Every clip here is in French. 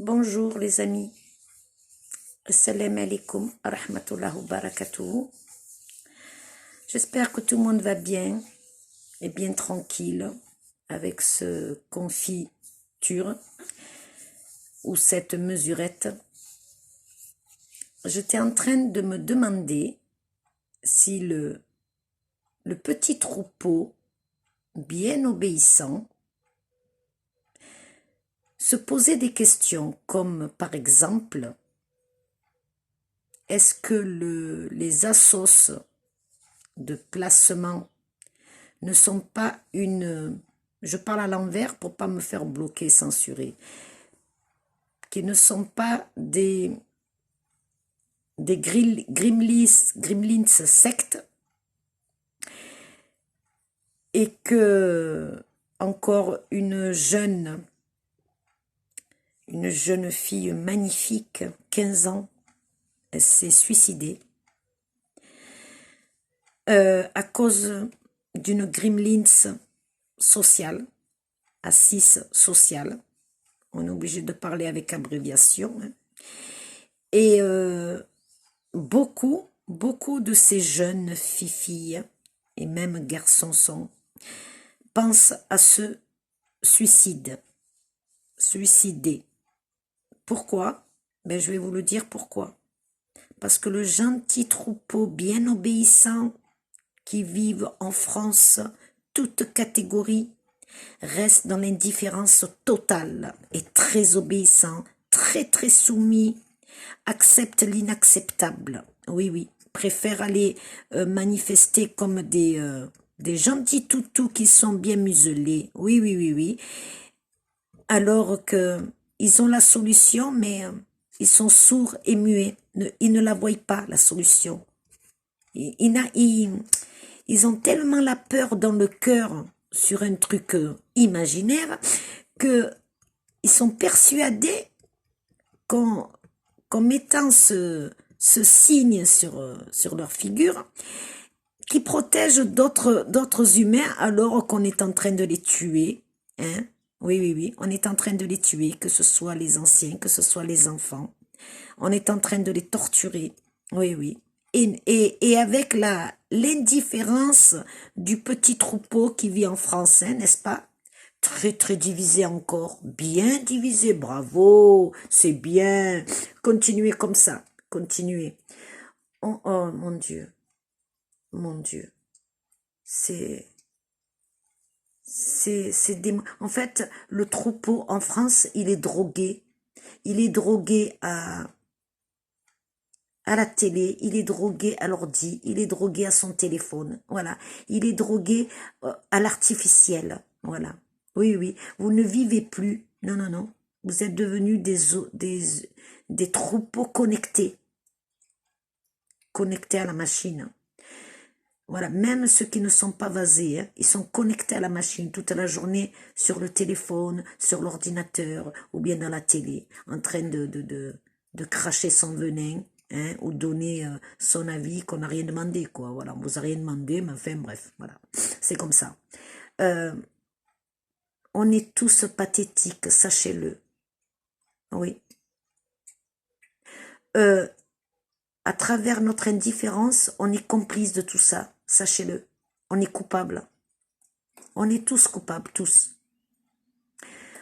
Bonjour les amis, assalamu alaikum wa rahmatullahi wa barakatuh. J'espère que tout le monde va bien et bien tranquille avec ce confiture ou cette mesurette. J'étais en train de me demander si le petit troupeau bien obéissant se posait des questions comme par exemple, est-ce que les assos de placement ne sont pas une... Je parle à l'envers pour pas me faire bloquer, censurer. Qui ne sont pas des gremlins sectes et que encore une jeune fille magnifique, 15 ans, elle s'est suicidée à cause d'une gremlins sociale, assise sociale. On est obligé de parler avec abréviation. Hein. Et beaucoup de ces jeunes filles et même garçons pensent à se suicider. Pourquoi? Ben, je vais vous le dire pourquoi. Parce que le gentil troupeau bien obéissant qui vivent en France, toute catégorie, reste dans l'indifférence totale et très obéissant, très soumis, accepte l'inacceptable. Oui, préfère aller manifester comme des gentils toutous qui sont bien muselés. Oui. Alors que ils ont la solution, mais ils sont sourds et muets. Ils ne la voient pas, la solution. Ils ont tellement la peur dans le cœur sur un truc imaginaire que ils sont persuadés qu'en mettant ce signe sur leur figure, qui protège d'autres humains alors qu'on est en train de les tuer. Hein? Oui, on est en train de les tuer, que ce soit les anciens, que ce soit les enfants. On est en train de les torturer. Oui. Et avec l'indifférence du petit troupeau qui vit en France, hein, n'est-ce pas? Très divisé encore, bien divisé, bravo, c'est bien, continuez comme ça, continuez. Oh mon Dieu, en fait, le troupeau en France, il est drogué à la télé, il est drogué à l'ordi, il est drogué à son téléphone, voilà, il est drogué à l'artificiel, voilà. Oui, vous ne vivez plus, non, vous êtes devenus des troupeaux connectés à la machine. Voilà, même ceux qui ne sont pas vasés, hein, ils sont connectés à la machine toute la journée sur le téléphone, sur l'ordinateur ou bien dans la télé, en train de cracher son venin, hein, ou donner son avis qu'on n'a rien demandé, quoi. Voilà, on vous a rien demandé, mais enfin bref, voilà, c'est comme ça. On est tous pathétiques, sachez-le. Oui. À travers notre indifférence, on est complice de tout ça, sachez-le. On est coupable. On est tous coupables, tous.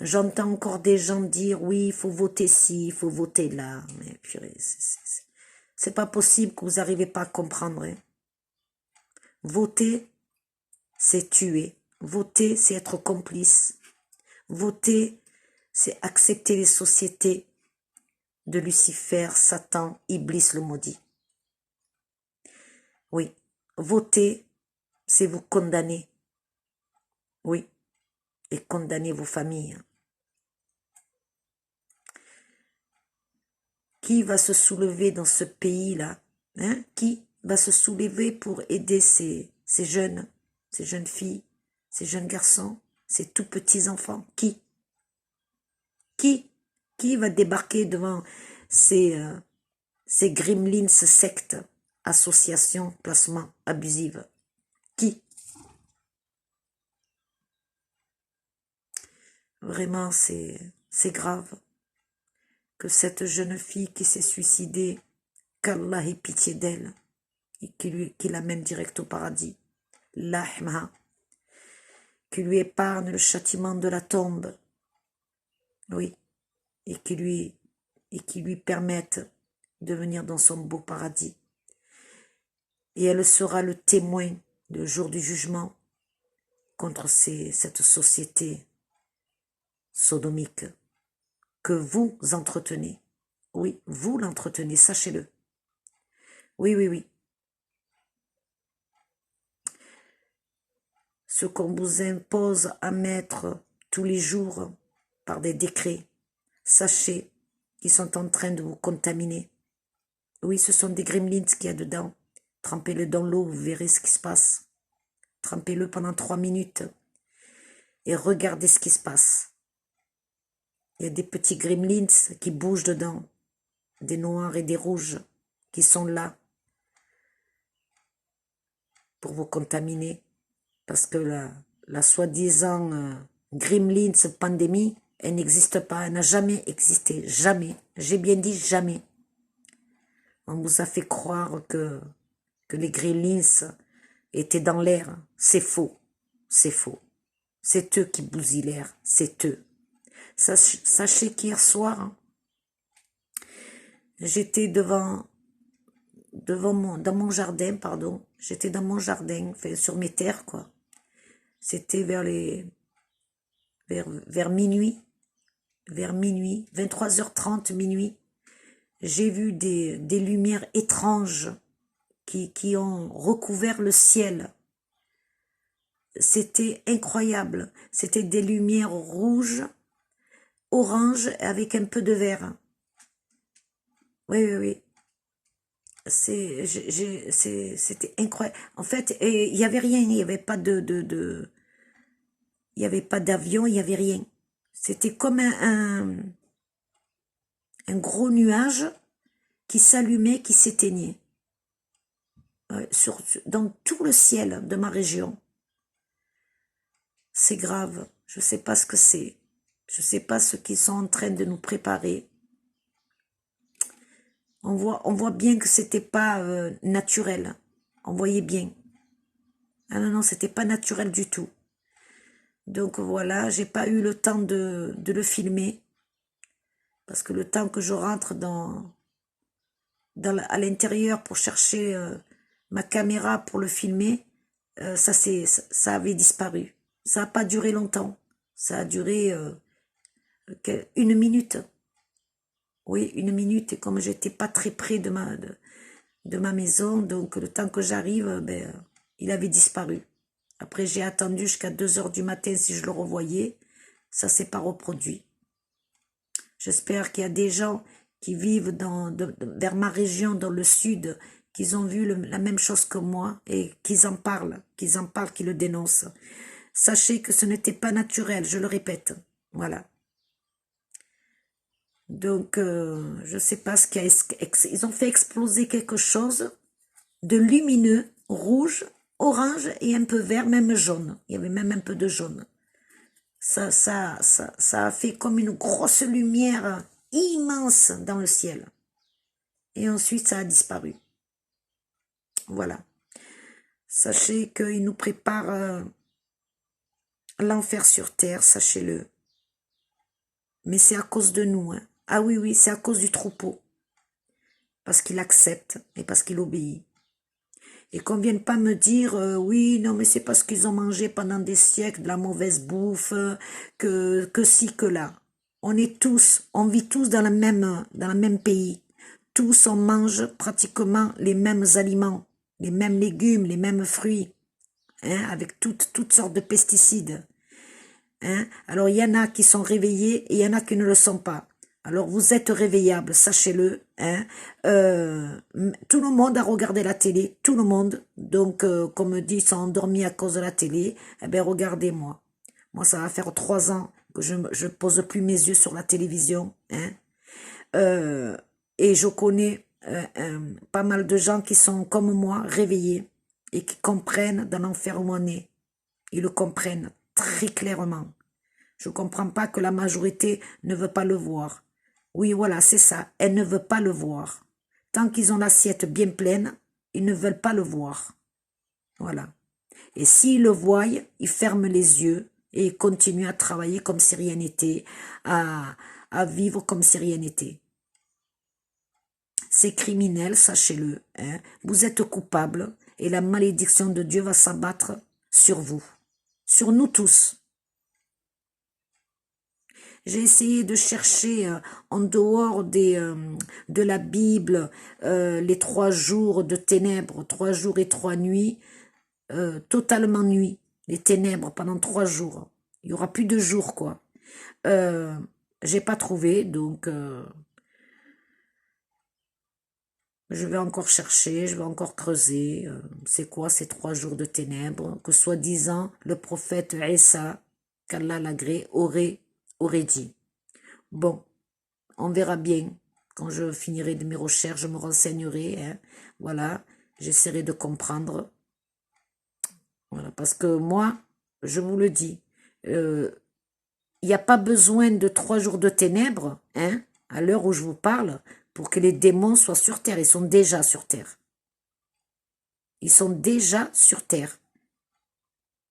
J'entends encore des gens dire, oui, il faut voter ci, il faut voter là. Mais purée, c'est pas possible que vous n'arrivez pas à comprendre. Hein. Voter, c'est tuer. Voter, c'est être complice. Voter, c'est accepter les sociétés de Lucifer, Satan, Iblis le maudit. Oui, voter, c'est vous condamner. Oui, et condamner vos familles. Qui va se soulever dans ce pays-là? Hein? Qui va se soulever pour aider ces jeunes filles, ces jeunes garçons, ces tout petits enfants? Qui va débarquer devant ces gremlins sectes, associations, placements abusifs? Qui? Vraiment, c'est grave. que cette jeune fille qui s'est suicidée, qu'Allah ait pitié d'elle et qu'il l'amène direct au paradis. Lahma, qui lui épargne le châtiment de la tombe, oui, et qui lui permette de venir dans son beau paradis. Et elle sera le témoin le jour du jugement contre cette société sodomique que vous entretenez. Oui, vous l'entretenez, sachez-le. Oui, oui, oui. Ce qu'on vous impose à mettre tous les jours par des décrets, sachez qu'ils sont en train de vous contaminer. Oui, ce sont des gremlins qu'il y a dedans. Trempez-le dans l'eau, vous verrez ce qui se passe. Trempez-le pendant 3 minutes et regardez ce qui se passe. Il y a des petits gremlins qui bougent dedans, des noirs et des rouges qui sont là pour vous contaminer. Parce que la soi-disant gremlins pandémie, elle n'existe pas, elle n'a jamais existé, jamais. J'ai bien dit jamais. On vous a fait croire que les gremlins étaient dans l'air. C'est faux, c'est faux. C'est eux qui bousillent l'air, c'est eux. Sachez qu'hier soir, j'étais dans mon jardin, pardon. J'étais dans mon jardin, enfin, sur mes terres, quoi. C'était vers minuit, 23h30, minuit. J'ai vu des lumières étranges qui ont recouvert le ciel. C'était incroyable. C'était des lumières rouges, orange avec un peu de vert. Oui, oui, oui. C'était incroyable. En fait, il n'y avait rien, il n'y avait pas il n'y avait pas d'avion, il n'y avait rien. C'était comme un gros nuage qui s'allumait, qui s'éteignait. Dans tout le ciel de ma région. C'est grave. Je ne sais pas ce que c'est. Je ne sais pas ce qu'ils sont en train de nous préparer. On voit bien que c'était pas naturel. On voyait bien. Ah non, non, c'était pas naturel du tout. Donc voilà, j'ai pas eu le temps de le filmer. Parce que le temps que je rentre à l'intérieur pour chercher ma caméra pour le filmer, ça avait disparu. Ça n'a pas duré longtemps. Ça a duré 1 minute. Oui, 1 minute. Et comme j'étais pas très près de ma maison, donc le temps que j'arrive, il avait disparu. Après, j'ai attendu jusqu'à 2h du matin si je le revoyais. Ça s'est pas reproduit. J'espère qu'il y a des gens qui vivent vers ma région, dans le sud, qu'ils ont vu la même chose que moi et qu'ils en parlent, qu'ils le dénoncent. Sachez que ce n'était pas naturel, je le répète. Voilà. Donc, je ne sais pas ce qu'il y a. Ils ont fait exploser quelque chose de lumineux, rouge, orange et un peu vert, même jaune. Il y avait même un peu de jaune. Ça a fait comme une grosse lumière immense dans le ciel. Et ensuite, ça a disparu. Voilà. Sachez qu'il nous prépare l'enfer sur terre, sachez-le. Mais c'est à cause de nous. Hein. Ah oui, oui, c'est à cause du troupeau. Parce qu'il accepte et parce qu'il obéit. Et qu'on ne vienne pas me dire, oui, non, mais c'est parce qu'ils ont mangé pendant des siècles de la mauvaise bouffe, que ci, que là. On vit tous dans le même pays. Tous, on mange pratiquement les mêmes aliments, les mêmes légumes, les mêmes fruits, hein, avec toutes sortes de pesticides. Hein. Alors, il y en a qui sont réveillés et il y en a qui ne le sont pas. Alors, vous êtes réveillables, sachez-le. Hein. Tout le monde a regardé la télé, tout le monde. Donc, comme me dit, ils sont endormis à cause de la télé. Eh bien, regardez-moi. Moi, ça va faire 3 ans que je pose plus mes yeux sur la télévision. Hein. Et je connais pas mal de gens qui sont comme moi, réveillés, et qui comprennent dans l'enfer où on est. Ils le comprennent très clairement. Je ne comprends pas que la majorité ne veut pas le voir. Oui, voilà, c'est ça. Elle ne veut pas le voir. Tant qu'ils ont l'assiette bien pleine, ils ne veulent pas le voir. Voilà. Et s'ils le voient, ils ferment les yeux et ils continuent à travailler comme si rien n'était, à vivre comme si rien n'était. C'est criminel, sachez-le. Hein. Vous êtes coupable et la malédiction de Dieu va s'abattre sur vous, sur nous tous. J'ai essayé de chercher en dehors de la Bible les 3 jours de ténèbres, 3 jours et 3 nuits, totalement nuit, les ténèbres pendant 3 jours. Il y aura plus de jours, quoi. J'ai pas trouvé, donc je vais encore chercher, je vais encore creuser. C'est quoi ces 3 jours de ténèbres que soi-disant le prophète Issa, qu'Allah l'agrée, aurait dit. Bon, on verra bien. Quand je finirai de mes recherches, je me renseignerai. Hein. Voilà, j'essaierai de comprendre. Voilà, parce que moi, je vous le dis, il n'y a pas besoin de 3 jours de ténèbres, hein, à l'heure où je vous parle, pour que les démons soient sur terre. Ils sont déjà sur terre. Ils sont déjà sur terre.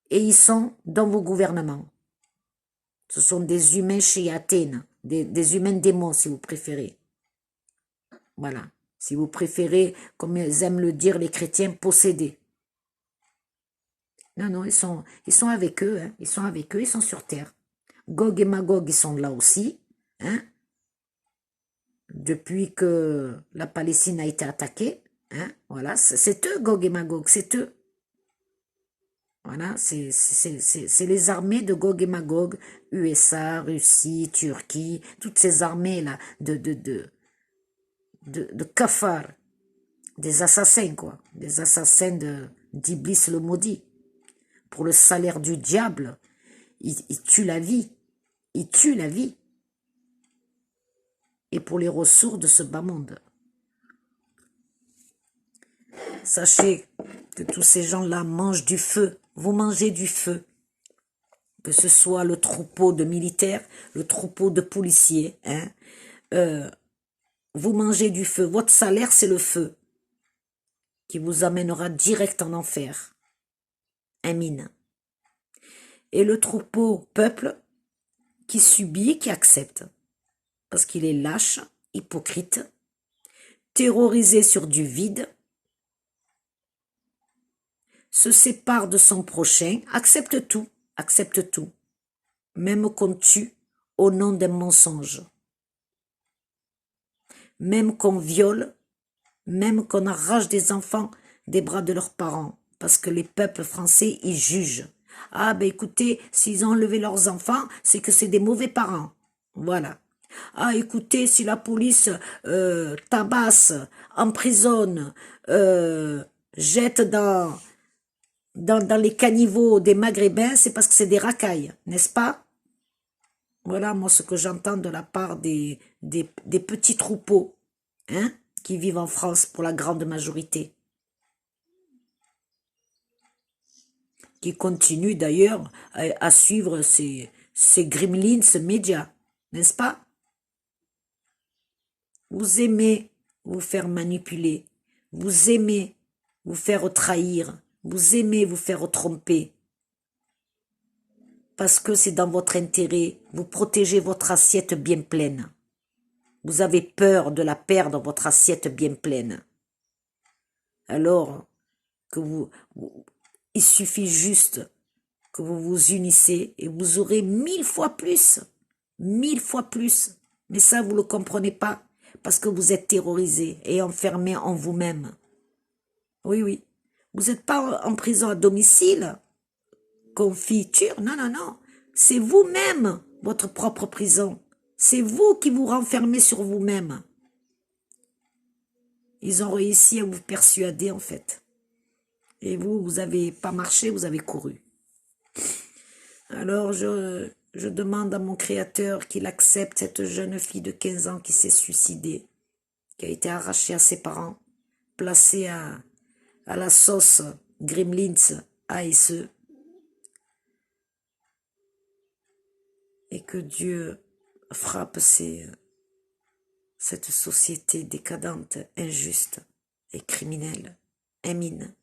Et ils sont dans vos gouvernements. Ce sont des humains chez Athènes, des humains démons si vous préférez. Voilà. Si vous préférez, comme ils aiment le dire les chrétiens, possédés. Non, non, ils sont avec eux, hein. Ils sont avec eux, ils sont sur terre. Gog et Magog, ils sont là aussi, hein. Depuis que la Palestine a été attaquée, hein. Voilà, c'est eux, Gog et Magog, c'est eux. Voilà, c'est les armées de Gog et Magog, USA, Russie, Turquie, toutes ces armées-là de cafards, des assassins, quoi. Des assassins d'Iblis le maudit. Pour le salaire du diable, il tue la vie. Il tue la vie. Et pour les ressources de ce bas monde. Sachez que tous ces gens-là mangent du feu. Vous mangez du feu. Que ce soit le troupeau de militaires, le troupeau de policiers. Hein, vous mangez du feu. Votre salaire, c'est le feu. Qui vous amènera direct en enfer. Amin. Et le troupeau peuple qui subit, qui accepte. Parce qu'il est lâche, hypocrite, terrorisé sur du vide, se sépare de son prochain, accepte tout, même qu'on tue au nom d'un mensonge, même qu'on viole, même qu'on arrache des enfants des bras de leurs parents, parce que les peuples français, ils jugent. Ah ben écoutez, s'ils ont enlevé leurs enfants, c'est que c'est des mauvais parents. Voilà. Ah écoutez, si la police tabasse, emprisonne, jette dans les caniveaux des Maghrébins, c'est parce que c'est des racailles, n'est-ce pas? Voilà, moi, ce que j'entends de la part des petits troupeaux hein, qui vivent en France pour la grande majorité. Qui continuent d'ailleurs à suivre ces gremlins médias, n'est-ce pas? Vous aimez vous faire manipuler, vous aimez vous faire trahir, vous aimez vous faire tromper. Parce que c'est dans votre intérêt, vous protégez votre assiette bien pleine. Vous avez peur de la perdre, votre assiette bien pleine. Alors que il suffit juste que vous vous unissez et vous aurez 1000 fois plus. 1000 fois plus. Mais ça, vous ne le comprenez pas parce que vous êtes terrorisé et enfermé en vous-même. Oui, oui. Vous n'êtes pas en prison à domicile, confiture. Non, non, non. C'est vous-même, votre propre prison. C'est vous qui vous renfermez sur vous-même. Ils ont réussi à vous persuader, en fait. Et vous n'avez pas marché, vous avez couru. Alors, je demande à mon Créateur qu'il accepte cette jeune fille de 15 ans qui s'est suicidée, qui a été arrachée à ses parents, placée à la sauce Gremlins ASE, et que Dieu frappe ses cette société décadente, injuste et criminelle, Emine.